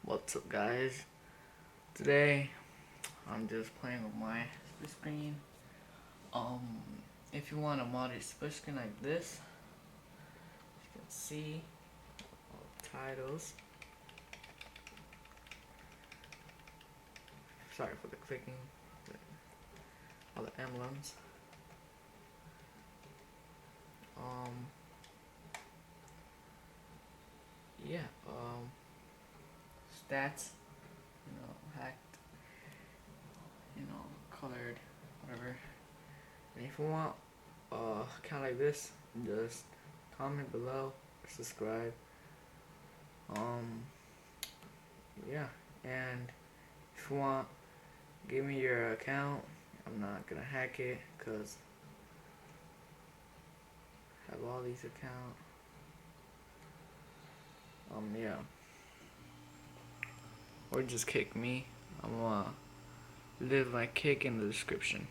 What's up, guys? Today I'm just playing with my split screen. If you want a modded split screen like this, you can see all the titles. Sorry for the clicking. All the emblems. Yeah. Stats. Hacked. Colored. Whatever. And if you want kind of like this, just comment below, subscribe. Yeah, and if you want, give me your account. I'm not gonna hack it because I have all these accounts. Yeah, or just kick me. I'm gonna leave my kick in the description.